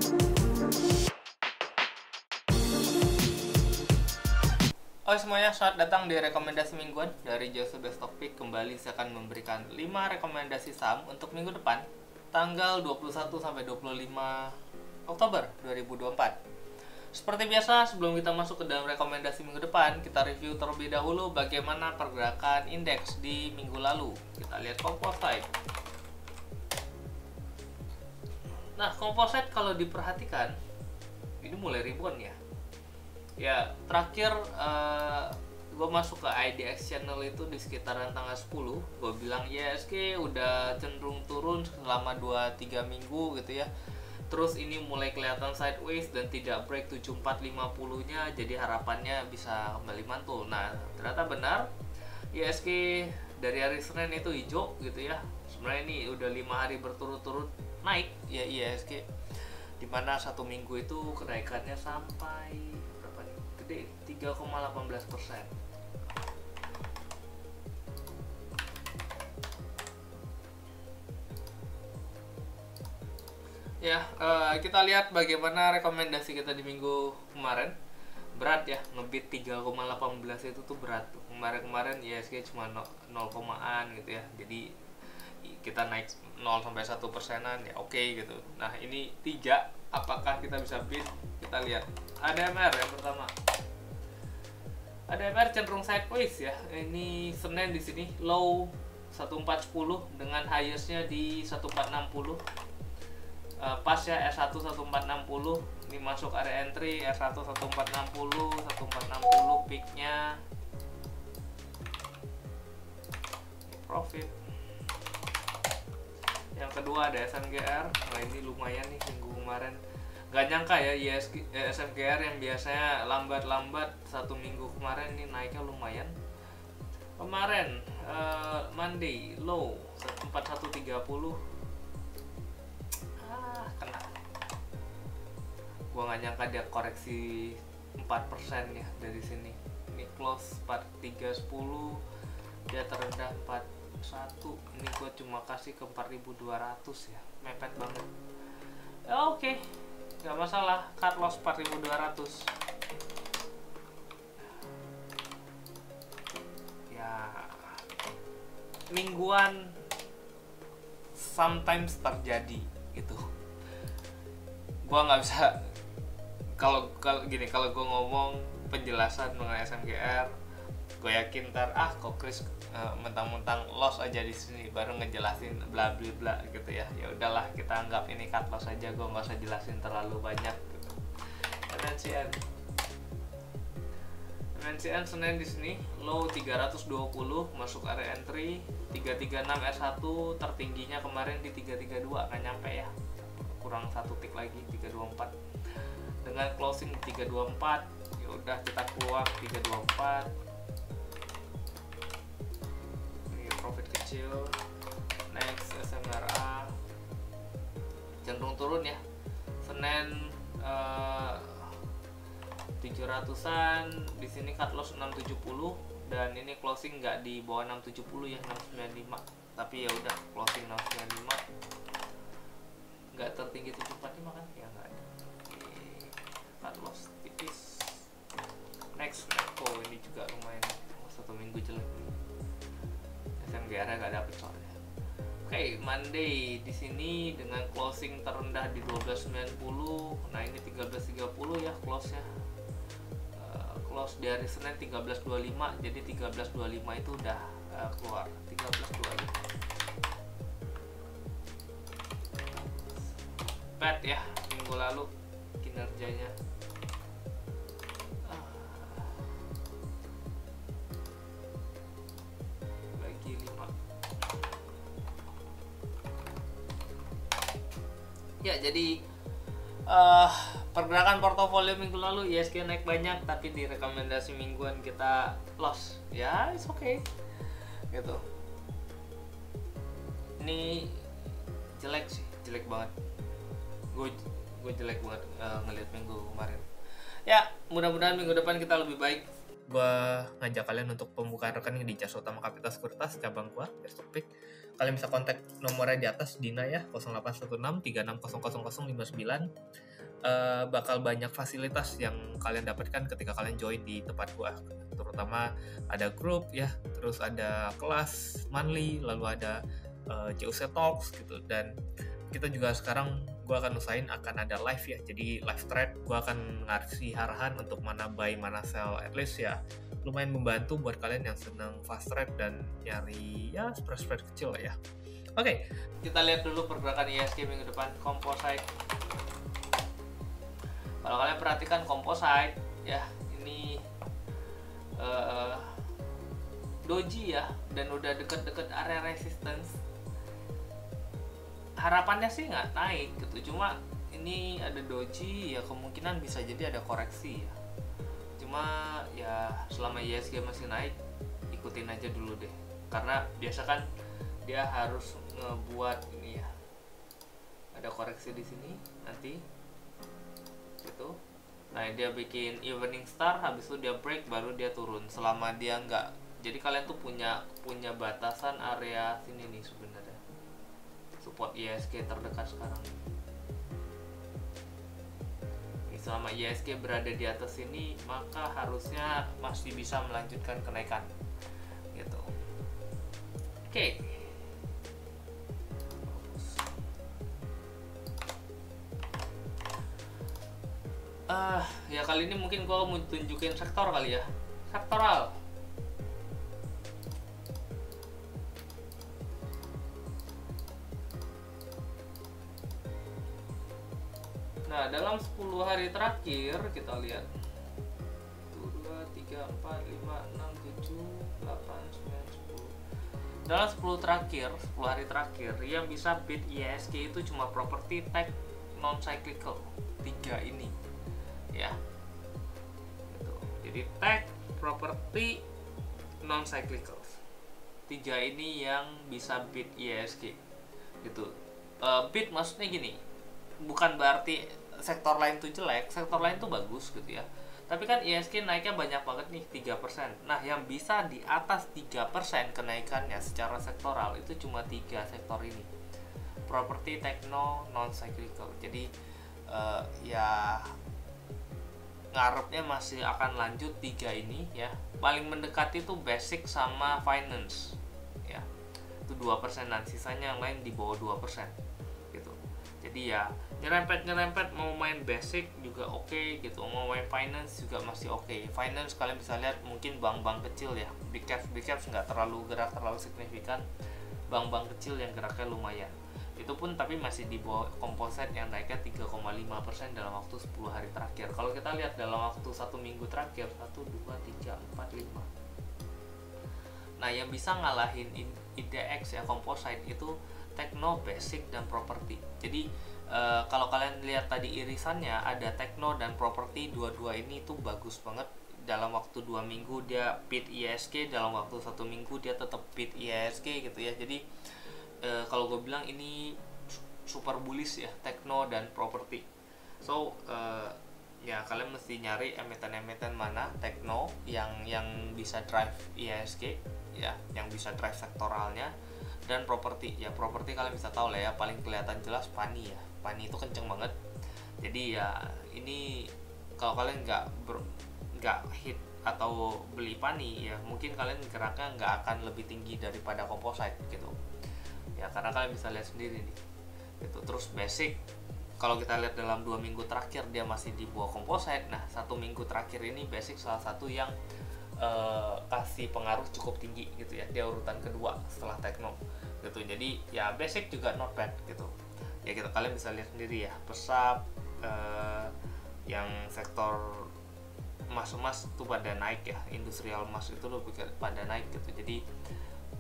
Halo semuanya, selamat datang di rekomendasi mingguan dari Joseph Best Topic. Kembali saya akan memberikan 5 rekomendasi saham untuk minggu depan, tanggal 21 sampai 25 Oktober 2024. Seperti biasa, sebelum kita masuk ke dalam rekomendasi minggu depan, kita review terlebih dahulu bagaimana pergerakan indeks di minggu lalu. Kita lihat composite. Nah, composite kalau diperhatikan, ini mulai rebound ya. Ya, terakhir gue masuk ke IDX channel itu di sekitaran tanggal 10. Gue bilang ISG udah cenderung turun selama 2-3 minggu gitu ya. Terus ini mulai kelihatan sideways dan tidak break 7450 nya, jadi harapannya bisa kembali mantul. Nah, ternyata benar, ISG dari hari Senin itu hijau gitu ya. Sebenarnya ini udah 5 hari berturut-turut naik ya ISG, dimana 1 minggu itu kenaikannya sampai 3,18%. Ya, kita lihat bagaimana rekomendasi kita di minggu kemarin. Berat ya, ngebit 3,18 itu tuh berat. Kemarin ISG cuma 0,an gitu ya. Jadi kita naik 0 sampai 1%-an ya oke gitu. Nah, ini 3, apakah kita bisa beat? Kita lihat. ADMR yang pertama. ADMR cenderung sideways ya. Ini Senin di sini low 1410 dengan highest-nya di 1460. Pas ya R1 1460, ini masuk area entry R1 1460, 1460 peak-nya. Profit. Yang kedua ada SMGR. Nah, ini lumayan nih minggu kemarin. Gak nyangka ya SMGR yang biasanya lambat-lambat 1 minggu kemarin ini naiknya lumayan. Kemarin Monday low 4130. Kena. Gua gak nyangka dia koreksi 4% ya dari sini. Ini close 4310, dia terendah 41. Ini gua cuma kasih ke 4200 ya. Mepet banget. Oke. Gak masalah, cut loss 4200. Ya, mingguan sometimes terjadi gitu. Gua nggak bisa, kalau gini, kalau gue ngomong penjelasan mengenai SMGR, gue yakin ntar kok Chris mentang-mentang loss aja di sini baru ngejelasin bla bla bla gitu ya. Ya udahlah, kita anggap ini cut loss aja, gue nggak usah jelasin terlalu banyak gitu. MNCN Senin di sini low 320, masuk area entry 336 R1, tertingginya kemarin di 332, nggak nyampe ya, kurang 1 tick lagi 324 dengan closing 324. Ya udah, kita keluar 324. Profit kecil. Next SMRA cenderung turun ya. Senin 700-an, di sini cut loss 670 dan ini closing nggak di bawah 670 ya, 695. Tapi ya udah, closing 695. Nggak tertinggi 745 kan? Ya nggak ada. Cut loss tipis. Next, ini juga lumayan 1 minggu jelek. SMGR nggak dapet soalnya. Oke, Monday di sini dengan closing terendah di 1290. Nah, ini 1330 ya close-nya. Close di hari Senin 1325, jadi 1325 itu udah keluar 1325. Bad ya minggu lalu kinerjanya. Bagi 5. Ya, jadi pergerakan portofolio minggu lalu ISG naik banyak, tapi di rekomendasi mingguan kita loss. Ya, it's okay gitu. Ini jelek sih, jelek banget. Gue jelek banget ngelihat minggu kemarin. Ya, mudah-mudahan minggu depan kita lebih baik. Gue ngajak kalian untuk pembukaan rekening di Jasa Utama Kapital Sekuritas cabang gua, Best Topic. Kalian bisa kontak nomornya di atas, Dina ya, 0816 36000059. bakal banyak fasilitas yang kalian dapatkan ketika kalian join di tempat gua, terutama ada grup ya, terus ada kelas monthly, lalu ada CUC Talks gitu, dan kita juga sekarang gua akan usahain akan ada live ya, jadi live thread gua akan ngasih arahan untuk mana buy mana sell, at least ya lumayan membantu buat kalian yang seneng fast trade dan nyari ya spread kecil lah ya. Oke, kita lihat dulu pergerakan IHSG minggu depan. Composite, kalau kalian perhatikan composite ya, ini doji ya, dan udah deket-deket area resistance. Harapannya sih nggak naik gitu, cuma ini ada doji ya, kemungkinan bisa jadi ada koreksi ya. Cuma ya selama IHSG masih naik, ikutin aja dulu deh, karena biasa kan dia harus ngebuat ini ya, ada koreksi di sini nanti gitu. Nah dia bikin evening star, habis itu dia break, baru dia turun. Selama dia nggak, jadi kalian tuh punya batasan area sini nih sebenarnya, support IHSG terdekat sekarang. Selama IHSG berada di atas ini, maka harusnya masih bisa melanjutkan kenaikan gitu. Oke. Ya kali ini mungkin gua mau tunjukin sektor kali ya, sektoral. Nah, dalam 10 hari terakhir kita lihat 1, 2, 3, 4, 5, 6, 7, 8, 9, 10. Dalam 10 hari terakhir yang bisa beat IHSG itu cuma properti, tech, non cyclical. 3 ini. Ya. Gitu. Jadi tech, properti, non cyclical. 3 ini yang bisa beat IHSG. Gitu. Beat maksudnya gini, bukan berarti sektor lain tuh jelek, sektor lain tuh bagus gitu ya. Tapi kan IHSG naiknya banyak banget nih, 3%. Nah, yang bisa di atas 3% kenaikannya secara sektoral itu cuma 3 sektor ini. Properti, techno, non cyclical. Jadi ya ngarepnya masih akan lanjut 3 ini ya. Paling mendekati tuh basic sama finance ya. Itu 2%, sisanya yang lain di bawah 2%. Gitu. Jadi ya nyerempet mau main basic juga oke gitu, mau main finance juga masih oke. Finance kalian bisa lihat mungkin bank-bank kecil ya, big caps nggak terlalu gerak terlalu signifikan, bank-bank kecil yang geraknya lumayan. Itu pun tapi masih di bawah composite yang naiknya 3,5% dalam waktu 10 hari terakhir. Kalau kita lihat dalam waktu 1 minggu terakhir, 1, 2, 3, 4, 5. Nah, yang bisa ngalahin IDX ya composite itu techno, basic, dan property. Jadi kalau kalian lihat tadi irisannya ada techno dan property, dua-dua ini tuh bagus banget. Dalam waktu 2 minggu dia beat IHSG, dalam waktu 1 minggu dia tetap beat IHSG gitu ya. Jadi kalau gue bilang ini super bullish ya, techno dan property. So ya kalian mesti nyari emiten-emiten mana techno yang bisa drive IHSG ya, yang bisa drive sektoralnya. Dan properti ya, properti kalian bisa tahu lah ya, paling kelihatan jelas PANI ya, PANI itu kenceng banget. Jadi ya ini kalau kalian nggak hit atau beli PANI ya, mungkin kalian geraknya nggak akan lebih tinggi daripada composite gitu ya, karena kalian bisa lihat sendiri nih gitu. Terus basic, kalau kita lihat dalam 2 minggu terakhir dia masih di bawah composite. Nah, 1 minggu terakhir ini basic salah satu yang kasih pengaruh cukup tinggi gitu ya, dia urutan kedua setelah techno gitu. Jadi ya basic juga not bad gitu ya, kita kalian bisa lihat sendiri ya, pesap yang sektor emas itu pada naik ya, industrial emas itu lebih pada naik gitu. Jadi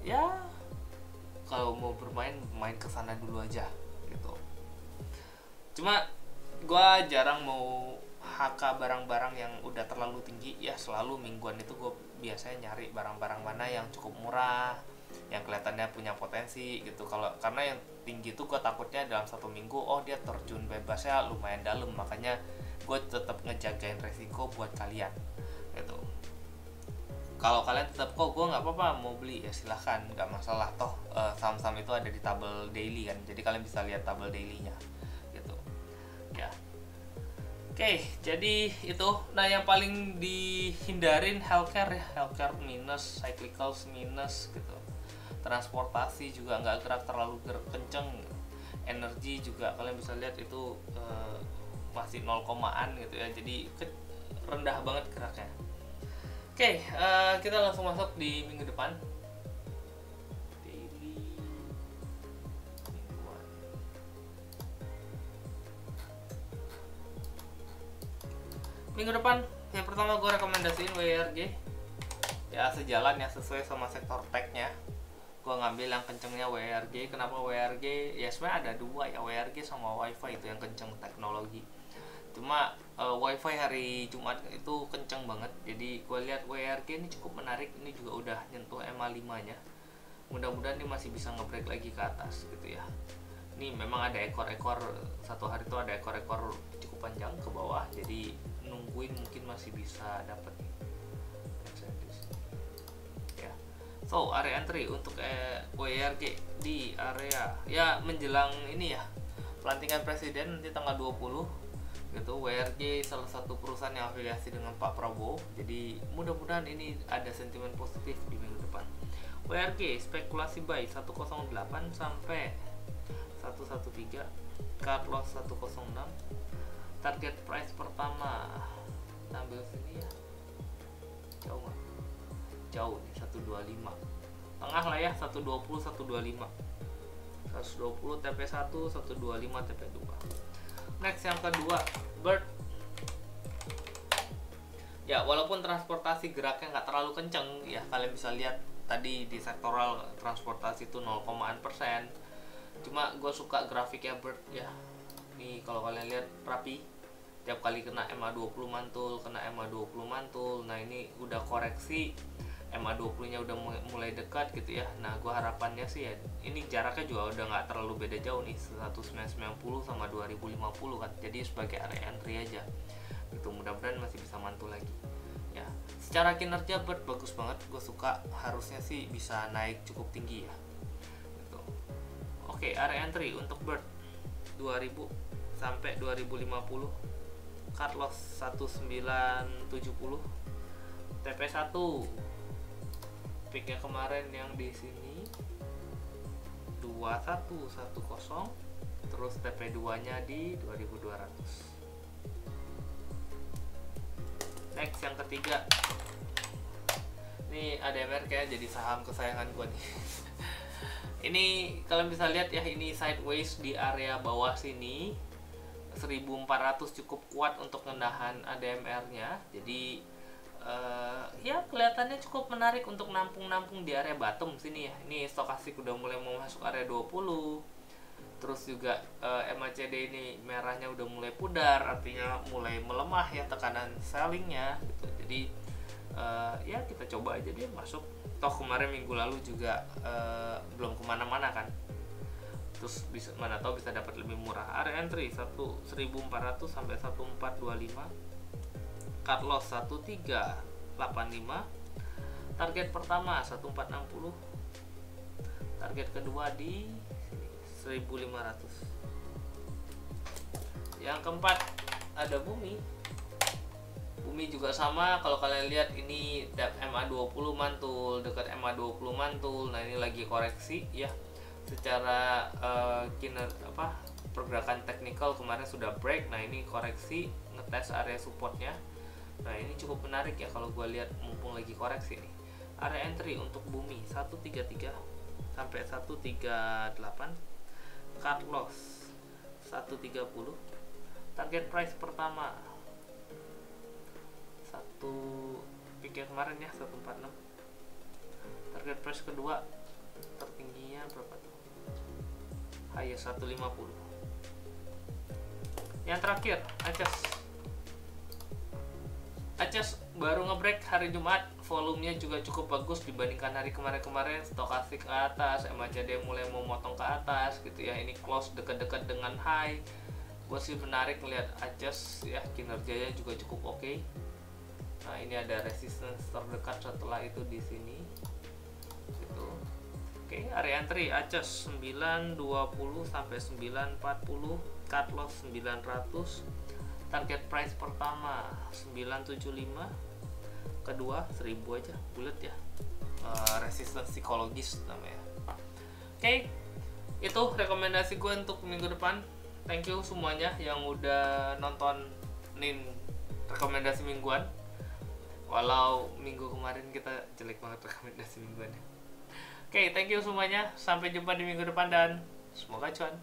ya kalau mau bermain, main kesana dulu aja gitu. Cuma gua jarang mau HK barang-barang yang udah terlalu tinggi ya. Selalu mingguan itu gue biasanya nyari barang-barang mana yang cukup murah, yang kelihatannya punya potensi gitu. Karena yang tinggi itu gue takutnya dalam 1 minggu dia terjun bebasnya lumayan dalam, makanya gue tetap ngejagain resiko buat kalian gitu. Kalau kalian tetap gue nggak apa-apa mau beli ya silahkan, nggak masalah, toh saham-saham itu ada di tabel daily kan, jadi kalian bisa lihat tabel dailynya gitu ya. Oke, jadi itu. Nah, yang paling dihindarin healthcare ya, healthcare minus, cyclicals minus gitu. Transportasi juga nggak gerak terlalu kenceng. Energi juga kalian bisa lihat itu masih 0 komaan gitu ya. Jadi rendah banget geraknya. Oke, kita langsung masuk di minggu depan. Minggu depan yang pertama gue rekomendasiin WRG ya, sejalan ya, sesuai sama sektor tech-nya. Gue ngambil yang kencengnya WRG. Kenapa WRG? Ya sebenarnya ada dua ya, WRG sama WiFi itu yang kenceng teknologi. Cuma WiFi hari Jumat itu kenceng banget. Jadi gue lihat WRG ini cukup menarik. Ini juga udah nyentuh EMA 5 nya. Mudah-mudahan ini masih bisa nge-break lagi ke atas gitu ya. Ini memang ada ekor-ekor, satu hari itu ada ekor-ekor cukup panjang ke bawah. Jadi nungguin mungkin masih bisa dapat nih. Ya. So, area entry untuk WRG di area ya menjelang ini ya, pelantikan presiden nanti tanggal 20 gitu. WRG salah satu perusahaan yang afiliasi dengan Pak Prabowo. Jadi mudah-mudahan ini ada sentimen positif di minggu depan. WRG spekulasi buy 108 sampai 113, cut loss 106. Target price pertama ambil sini ya, jauh nggak? Jauh nih, 125 tengah lah ya, 120 125 120 TP1 125 TP2. Next yang kedua, Bird ya, walaupun transportasi geraknya nggak terlalu kenceng ya, kalian bisa lihat tadi di sektoral transportasi itu 0, %. Cuma gue suka grafiknya Bird ya. Nih kalau kalian lihat rapi, tiap kali kena MA20 mantul, kena MA20 mantul. Nah ini udah koreksi, MA20 nya udah mulai dekat gitu ya. Nah gue harapannya sih ya, ini jaraknya juga udah nggak terlalu beda jauh nih, 1990 sama 2050 kan. Jadi sebagai area entry aja gitu, mudah-mudahan masih bisa mantul lagi ya. Secara kinerja Bird bagus banget, gue suka. Harusnya sih bisa naik cukup tinggi ya gitu. Oke, area entry untuk Bird 2000 sampai 2050, cut loss 1970, TP1 peaknya kemarin yang di sini 2110, terus TP2 nya di 2200. Next yang ketiga, ini ADMR kayak jadi saham kesayangan gue nih. Ini kalian bisa lihat ya, ini sideways di area bawah sini 1400 cukup kuat untuk menahan ADMR-nya. Jadi ya kelihatannya cukup menarik untuk nampung di area bottom sini ya. Ini stokastik udah mulai mau masuk area 20. Terus juga MACD ini merahnya udah mulai pudar, artinya mulai melemah ya tekanan sellingnya gitu. Jadi ya kita coba aja deh masuk. Toh kemarin minggu lalu juga belum kemana-mana kan. Terus bisa, mana tahu bisa dapat lebih murah. Area entry 1400 sampai 1425, cut loss 1385, target pertama 1460, target kedua di 1500. Yang keempat ada Bumi juga sama. Kalau kalian lihat ini MA20 mantul, dekat MA20 mantul. Nah ini lagi koreksi ya. Secara pergerakan teknikal kemarin sudah break. Nah ini koreksi, ngetes area supportnya. Nah ini cukup menarik ya kalau gue lihat, mumpung lagi koreksi nih. Area entry untuk Bumi 133 sampai 138, cut loss 130, target price pertama pikir kemarin ya 146, target price kedua tertingginya berapa tuh? Hanya 150. Yang terakhir Aces baru ngebreak hari Jumat, volumenya juga cukup bagus dibandingkan hari kemarin-kemarin. Stokastik ke atas, MACD mulai mau motong ke atas gitu ya. Ini close dekat-dekat dengan high. Gue sih menarik melihat Aces ya, kinerjanya juga cukup oke. Nah ini ada resistance terdekat setelah itu di sini gitu. Oke, area entry Aces 920 sampai 940, cut loss 900, target price pertama 975, kedua 1000 aja, bulat ya. Resistance psikologis namanya. Oke, itu rekomendasi gue untuk minggu depan. Thank you semuanya yang udah nontonin rekomendasi mingguan. Walau minggu kemarin kita jelek banget rekomendasi mingguannya. Oke, thank you semuanya. Sampai jumpa di minggu depan dan semoga cuan.